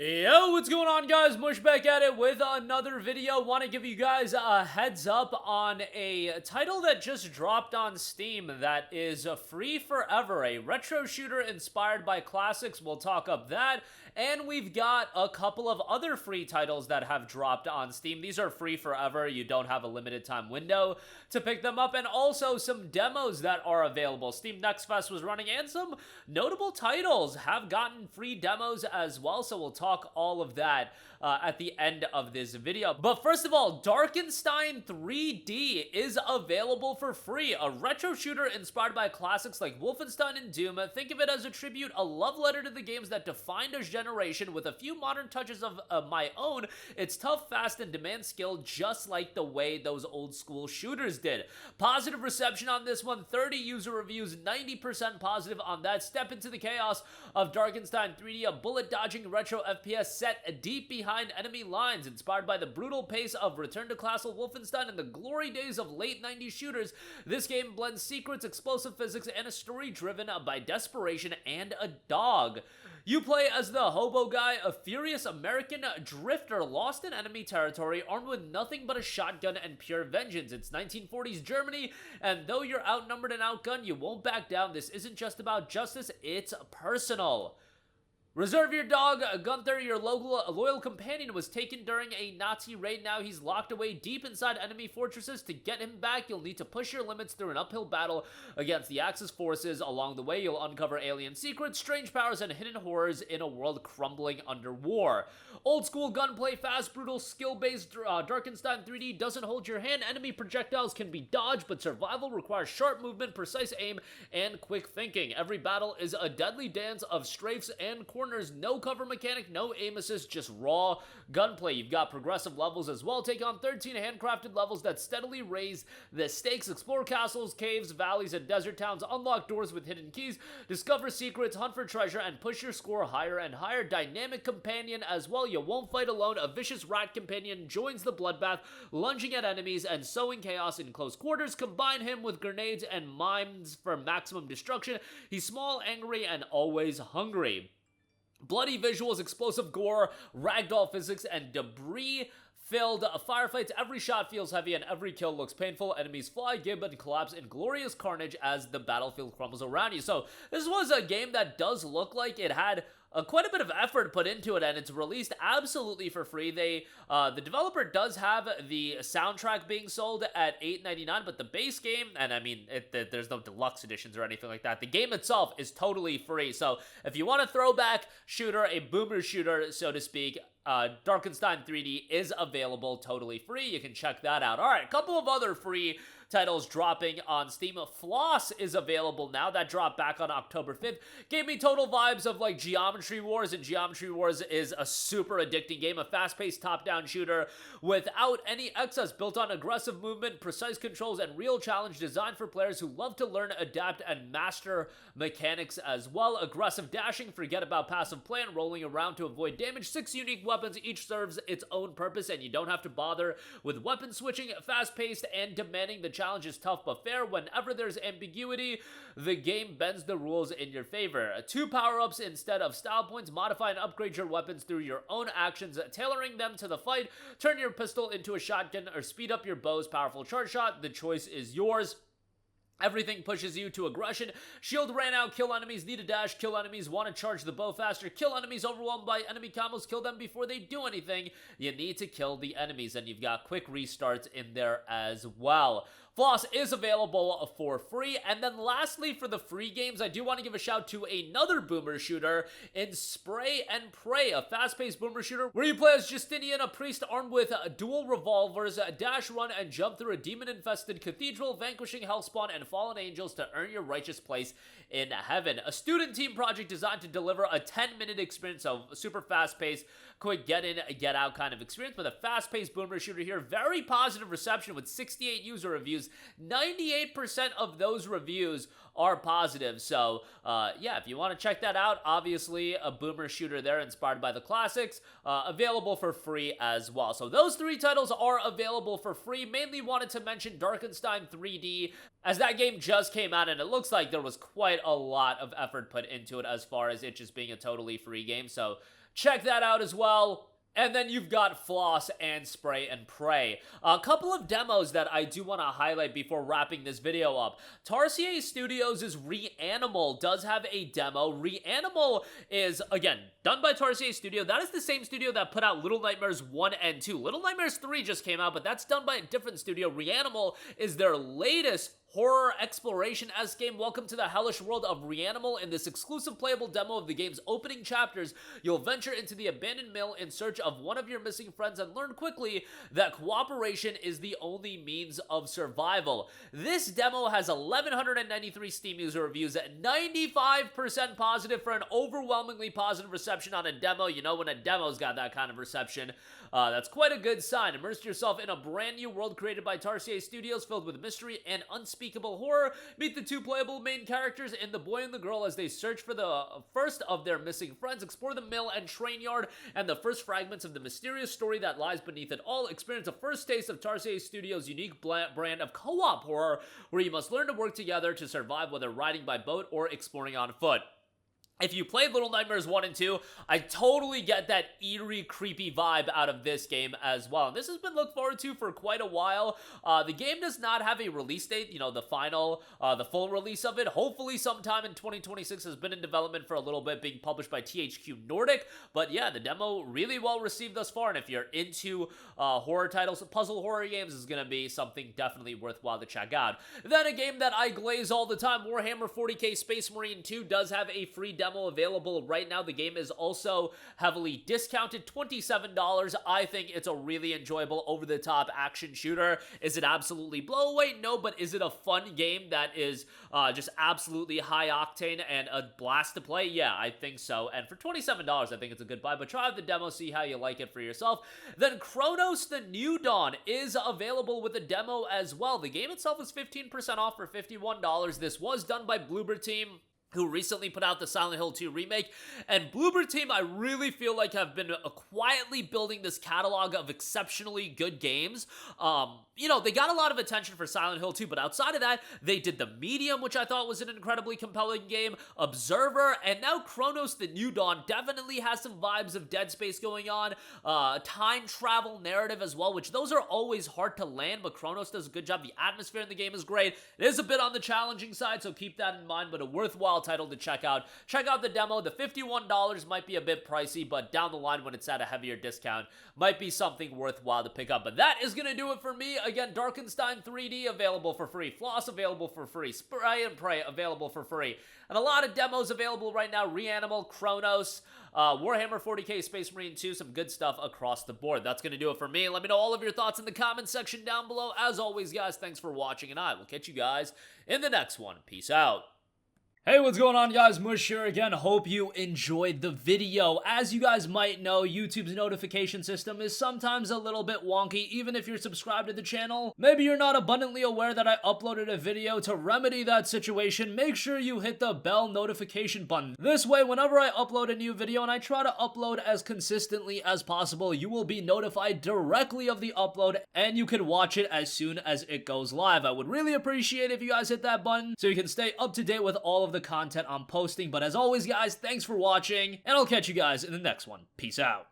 Yo, what's going on, guys? Mush back at it with another video. Want to give you guys a heads up on a title that just dropped on Steam that is free forever, a retro shooter inspired by classics. We'll talk up that, and we've got a couple of other free titles that have dropped on Steam. These are free forever. You don't have a limited time window to pick them up, and also some demos that are available. Steam Next Fest was running, and some notable titles have gotten free demos as well, so we'll talk all of that at the end of this video. But first of all, Darkenstein 3D is available for free. A retro shooter inspired by classics like Wolfenstein and Doom. Think of it as a tribute, a love letter to the games that defined a generation with a few modern touches of my own. It's tough, fast, and demands skill just like the way those old school shooters did. Positive reception on this one, 30 user reviews, 90% positive on that. Step into the chaos of Darkenstein 3D, a bullet dodging retro FPS set deep behind enemy lines, inspired by the brutal pace of Return to Classical Wolfenstein and the glory days of late 90s shooters. This game blends secrets, explosive physics, and a story driven by desperation and a dog. You play as the hobo guy, a furious American drifter lost in enemy territory, armed with nothing but a shotgun and pure vengeance. It's 1940s Germany, and though you're outnumbered and outgunned, you won't back down. This isn't just about justice, it's personal. Reserve your dog. Gunther, your loyal companion, was taken during a Nazi raid. Now he's locked away deep inside enemy fortresses. To get him back, you'll need to push your limits through an uphill battle against the Axis forces. Along the way, you'll uncover alien secrets, strange powers, and hidden horrors in a world crumbling under war. Old school gunplay, fast, brutal, skill-based. Darkenstein 3D doesn't hold your hand. Enemy projectiles can be dodged, but survival requires sharp movement, precise aim, and quick thinking. Every battle is a deadly dance of strafes and corners. No cover mechanic, no aim assist, just raw gunplay. You've got progressive levels as well. Take on 13 handcrafted levels that steadily raise the stakes. Explore castles, caves, valleys, and desert towns. Unlock doors with hidden keys. Discover secrets, hunt for treasure, and push your score higher and higher. Dynamic companion as well. You won't fight alone. A vicious rat companion joins the bloodbath, lunging at enemies and sowing chaos in close quarters. Combine him with grenades and mines for maximum destruction. He's small, angry, and always hungry. Bloody visuals, explosive gore, ragdoll physics, and debris-filled firefights. Every shot feels heavy and every kill looks painful. Enemies fly, gib, and collapse in glorious carnage as the battlefield crumbles around you. So this was a game that does look like it had quite a bit of effort put into it, and it's released absolutely for free. The developer does have the soundtrack being sold at $8.99, but the base game, and I mean, there's no deluxe editions or anything like that. The game itself is totally free. So if you want a throwback shooter, a boomer shooter, so to speak, Darkenstein 3D is available totally free. You can check that out. All right, a couple of other free titles dropping on Steam. Floss is available now. That dropped back on October 5th. Gave me total vibes of like Geometry Wars, and Geometry Wars is a super addicting game, a fast-paced top-down shooter without any excess, built on aggressive movement, precise controls, and real challenge, designed for players who love to learn, adapt, and master mechanics as well. Aggressive dashing, forget about passive play and rolling around to avoid damage. 6 unique weapons, each serves its own purpose, and you don't have to bother with weapon switching. Fast-paced and demanding. The challenge is tough but fair. Whenever there's ambiguity, the game bends the rules in your favor. 2 power-ups instead of style points. Modify and upgrade your weapons through your own actions, tailoring them to the fight. Turn your pistol into a shotgun or speed up your bow's powerful charge shot. The choice is yours. Everything pushes you to aggression. Shield ran out, kill enemies, need a dash, kill enemies, want to charge the bow faster, kill enemies overwhelmed by enemy combos, kill them before they do anything. You need to kill the enemies, and you've got quick restarts in there as well. Floss is available for free. And then lastly, for the free games, I do want to give a shout to another boomer shooter in Spray and Pray, a fast-paced boomer shooter where you play as Justinian, a priest armed with dual revolvers, dash, run, and jump through a demon-infested cathedral, vanquishing hellspawn and fallen angels to earn your righteous place in heaven. A student team project designed to deliver a 10-minute experience of super fast-paced, quick get-in, get-out kind of experience with a fast-paced boomer shooter here. Very positive reception with 68 user reviews. 98% of those reviews are positive. So, yeah, if you want to check that out, obviously a boomer shooter there inspired by the classics, available for free as well. So those 3 titles are available for free. Mainly wanted to mention Darkenstein 3D, as that game just came out, and it looks like there was quite a lot of effort put into it as far as it just being a totally free game. So Check that out as well. And then you've got Floss and Spray and Pray. A couple of demos that I do want to highlight before wrapping this video up. Tarsier Studios' Reanimal does have a demo. Reanimal is, again, done by Tarsier Studio. That is the same studio that put out Little Nightmares 1 and 2. Little Nightmares 3 just came out, but that's done by a different studio. Reanimal is their latest horror exploration-esque game. Welcome to the hellish world of Reanimal. In this exclusive playable demo of the game's opening chapters, you'll venture into the abandoned mill in search of one of your missing friends and learn quickly that cooperation is the only means of survival. This demo has 1,193 Steam user reviews at 95% positive for an overwhelmingly positive reception on a demo. You know, when a demo's got that kind of reception, that's quite a good sign. Immerse yourself in a brand new world created by Tarsier Studios filled with mystery and unspeakable horror. Meet the two playable main characters and the boy and the girl as they search for the first of their missing friends, explore the mill and train yard, and the first fragments of the mysterious story that lies beneath it all. Experience a first taste of Tarsier Studios' unique brand of co-op horror, where you must learn to work together to survive, whether riding by boat or exploring on foot. If you played Little Nightmares 1 and 2, I totally get that eerie, creepy vibe out of this game as well. And this has been looked forward to for quite a while. The game does not have a release date, you know, the full release of it. Hopefully sometime in 2026. Has been in development for a little bit, being published by THQ Nordic. But yeah, the demo really well received thus far. And if you're into horror titles, puzzle horror games, is going to be something definitely worthwhile to check out. Then a game that I glaze all the time, Warhammer 40k Space Marine 2 does have a free demo available right now. The game is also heavily discounted, $27. I think it's a really enjoyable over-the-top action shooter. Is it absolutely blow away? No, but is it a fun game that is just absolutely high octane and a blast to play? Yeah, I think so. And for $27, I think it's a good buy, but try out the demo, see how you like it for yourself. Then Chronos The New Dawn is available with a demo as well. The game itself is 15% off for $51. This was done by Bloober Team, who recently put out the Silent Hill 2 remake, and Bloober Team, I really feel like have been quietly building this catalog of exceptionally good games. You know, they got a lot of attention for Silent Hill 2, but outside of that, they did The Medium, which I thought was an incredibly compelling game, Observer, and now Chronos The New Dawn definitely has some vibes of Dead Space going on, time travel narrative as well, which those are always hard to land, but Chronos does a good job. The atmosphere in the game is great. It is a bit on the challenging side, so keep that in mind, but a worthwhile title to check out. Check out the demo. The $51 might be a bit pricey, but down the line when it's at a heavier discount, might be something worthwhile to pick up. But that is going to do it for me. Again, Darkenstein 3D available for free. Floss available for free. Spray and Pray available for free. And a lot of demos available right now. Reanimal, Chronos, Warhammer 40k Space Marine 2, some good stuff across the board. That's going to do it for me. Let me know all of your thoughts in the comments section down below. As always, guys, thanks for watching, and I will catch you guys in the next one. Peace out. Hey, what's going on, guys? Mush here again. Hope you enjoyed the video. As you guys might know, YouTube's notification system is sometimes a little bit wonky, even if you're subscribed to the channel. Maybe you're not abundantly aware that I uploaded a video. To remedy that situation, make sure you hit the bell notification button. This way, whenever I upload a new video, and I try to upload as consistently as possible, you will be notified directly of the upload, and you can watch it as soon as it goes live. I would really appreciate if you guys hit that button so you can stay up to date with all of the content I'm posting. But as always, guys, thanks for watching, and I'll catch you guys in the next one. Peace out.